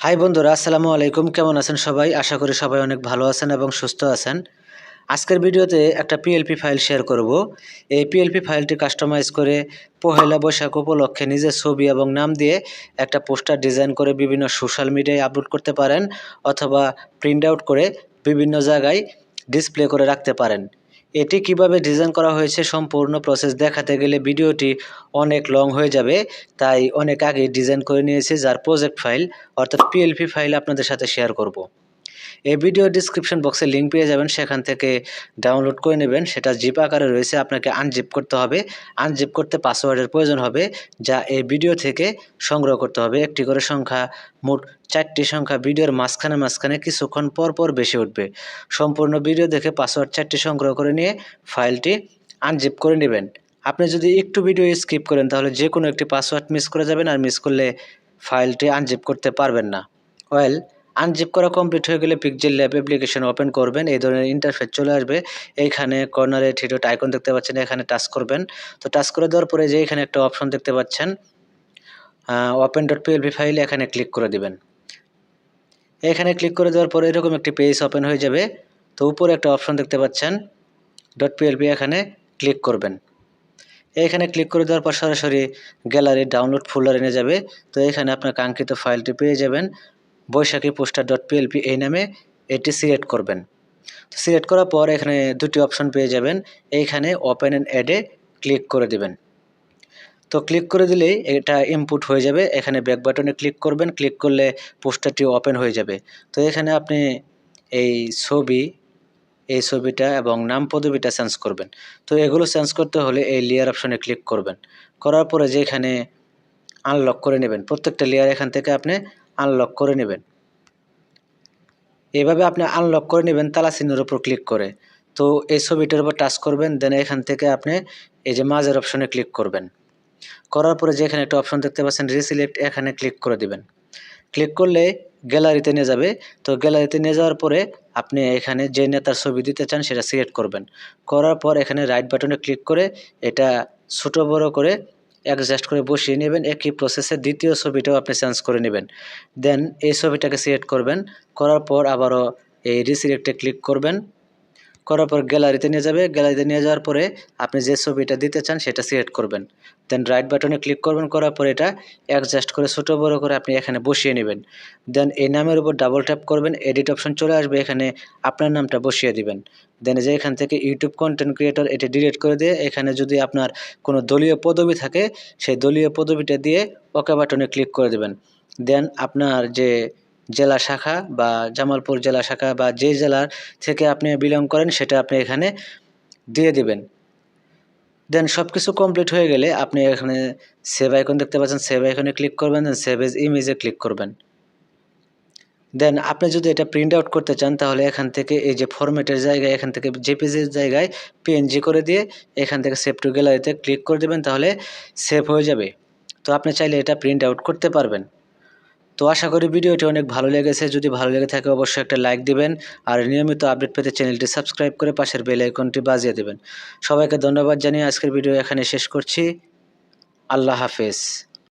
High বন্ধুরা, আসসালামু আলাইকুম। কেমন আছেন সবাই? আশা করি সবাই অনেক ভালো আছেন এবং সুস্থ আছেন। আজকের ভিডিওতে একটা পিএলপি ফাইল শেয়ার করব। এই পিএলপি ফাইলটি কাস্টমাইজ করে পহেলা বৈশাখ উপলক্ষে নিজের ছবি এবং নাম দিয়ে একটা পোস্টার ডিজাইন করে বিভিন্ন সোশ্যাল মিডিয়ায় আপলোড করতে পারেন, অথবা প্রিন্ট আউট করে বিভিন্ন জায়গায় ডিসপ্লে করে রাখতে পারেন। এটি কিভাবে ডিজাইন করা হয়েছে সম্পূর্ণ প্রসেস দেখাতে গেলে ভিডিওটি অনেক লং হয়ে যাবে, তাই অনেক আগে ডিজাইন করে নিয়েছি, যার প্রজেক্ট ফাইল অর্থাৎ পিএলপি ফাইল আপনাদের সাথে শেয়ার করব। এই ভিডিও ডিসক্রিপশন বক্সে লিঙ্ক পেয়ে যাবেন, সেখান থেকে ডাউনলোড করে নেবেন। সেটা জিপ আকারে রয়েছে, আপনাকে আনজিপ করতে হবে। আনজিপ করতে পাসওয়ার্ডের প্রয়োজন হবে, যা এই ভিডিও থেকে সংগ্রহ করতে হবে। একটি করে সংখ্যা, মোট 4টি সংখ্যা ভিডিওর মাঝখানে মাঝখানে কিছুক্ষণ পর পর বেশি উঠবে। সম্পূর্ণ ভিডিও দেখে পাসওয়ার্ড 4টি সংগ্রহ করে নিয়ে ফাইলটি আনজিপ করে নেবেন। আপনি যদি একটু ভিডিও স্কিপ করেন তাহলে যে কোনো একটি পাসওয়ার্ড মিস করে যাবেন, আর মিস করলে ফাইলটি আনজিপ করতে পারবেন না। ওয়েল, আনজিপ করা কমপ্লিট হয়ে গেলে পিক্সেল ল্যাব অ্যাপ্লিকেশন ওপেন করবেন। এই ধরনের ইন্টারফেস চলে আসবে। এইখানে কর্নারে থ্রি ডট আইকন দেখতে পাচ্ছেন, এখানে টাচ করবেন। তো টাচ করে দেওয়ার পরে যে এখানে একটা অপশন দেখতে পাচ্ছেন ওপেন ডট পিএলপি ফাইল, এখানে ক্লিক করে দিবেন। এখানে ক্লিক করে দেওয়ার পরে এরকম একটি পেজ ওপেন হয়ে যাবে। তো উপরে একটা অপশন দেখতে পাচ্ছেন ডট পিএলপি, এখানে ক্লিক করবেন। এখানে ক্লিক করে দেওয়ার পর সরাসরি গ্যালারি ডাউনলোড ফোল্ডারে নিয়ে যাবে। তো এখানে আপনার কাঙ্ক্ষিত ফাইলটি পেয়ে যাবেন, বৈশাখী পোস্টার ডট পিএলপি এই নামে। এটি সিলেক্ট করবেন। তো সিলেক্ট করার পর এখানে দুটি অপশন পেয়ে যাবেন, এইখানে ওপেন অ্যান্ড অ্যাডে ক্লিক করে দিবেন। তো ক্লিক করে দিলেই এটা ইনপুট হয়ে যাবে। এখানে ব্যাক বাটনে ক্লিক করবেন, ক্লিক করলে পোস্টারটি ওপেন হয়ে যাবে। তো এখানে আপনি এই ছবিটা এবং নাম পদবিটা চেঞ্জ করবেন। তো এগুলো চেঞ্জ করতে হলে এই লেয়ার অপশনে ক্লিক করবেন। করার পরে যে এখানে আনলক করে নেবেন, প্রত্যেকটা লেয়ার এখান থেকে আপনি আনলক করে নেবেন। এভাবে আপনি আনলক করে নেবেন তালা চিহ্নের উপর ক্লিক করে। তো এই ছবিটার উপর টাচ করবেন, দেন এখান থেকে আপনি এই যে মাঝের অপশনে ক্লিক করবেন। করার পরে যে এখানে একটা অপশন দেখতে পাচ্ছেন রিসিলেক্ট, এখানে ক্লিক করে দিবেন। ক্লিক করলে গ্যালারিতে নিয়ে যাবে। তো গ্যালারিতে নিয়ে যাওয়ার পরে আপনি এখানে যে নেতার ছবি দিতে চান সেটা সিলেক্ট করবেন। করার পর এখানে রাইট বাটনে ক্লিক করে এটা ছোট বড় করে অ্যাডজাস্ট করে বসিয়ে নেবেন। একই প্রসেসে দ্বিতীয় ছবিটাও আপনি চেঞ্জ করে নেবেন। দেন এই ছবিটাকে সিলেক্ট করবেন। করার পর আবারও এই রিসিলেক্টে ক্লিক করবেন। করার পর গ্যালারিতে নিয়ে যাবে। গ্যালারিতে নিয়ে যাওয়ার পরে আপনি যে ছবিটা দিতে চান সেটা সিলেক্ট করবেন। দেন রাইট বাটনে ক্লিক করবেন। করার পর এটা অ্যাডজাস্ট করে ছোট বড় করে আপনি এখানে বসিয়ে নেবেন। দেন এই নামের উপর ডাবল ট্যাপ করবেন, এডিট অপশন চলে আসবে, এখানে আপনার নামটা বসিয়ে দিবেন। দেন যে এখান থেকে ইউটিউব কন্টেন্ট ক্রিয়েটর এটি ডিলিট করে দিয়ে এখানে যদি আপনার কোনো দলীয় পদবি থাকে সেই দলীয় পদবিটা দিয়ে ওকে বাটনে ক্লিক করে দেবেন। দেন আপনার যে জেলা শাখা বা জামালপুর জেলা শাখা বা যে জেলার থেকে আপনি বিলং করেন সেটা আপনি এখানে দিয়ে দিবেন। দেন সব কিছু কমপ্লিট হয়ে গেলে আপনি এখানে সেভ আইকন দেখতে পাচ্ছেন, সেভ আইকনে ক্লিক করবেন, দেন সেভ এজ ইমেজে ক্লিক করবেন। দেন আপনি যদি এটা প্রিন্ট আউট করতে চান তাহলে এখান থেকে এই যে ফরম্যাটের জায়গায় এখান থেকে জেপিজির জায়গায় পিএনজি করে দিয়ে এখান থেকে সেভ টু গ্যালারিতে ক্লিক করে দেবেন, তাহলে সেভ হয়ে যাবে। তো আপনি চাইলে এটা প্রিন্ট আউট করতে পারবেন। তো আশা করি ভিডিওটি অনেক ভালো লেগেছে। যদি ভালো লেগে থাকে অবশ্যই একটা লাইক দিবেন, আর নিয়মিত আপডেট পেতে চ্যানেলটি সাবস্ক্রাইব করে পাশের বেল আইকনটি বাজিয়ে দেবেন। সবাইকে ধন্যবাদ জানিয়ে আজকের ভিডিও এখানে শেষ করছি। আল্লাহ হাফেজ।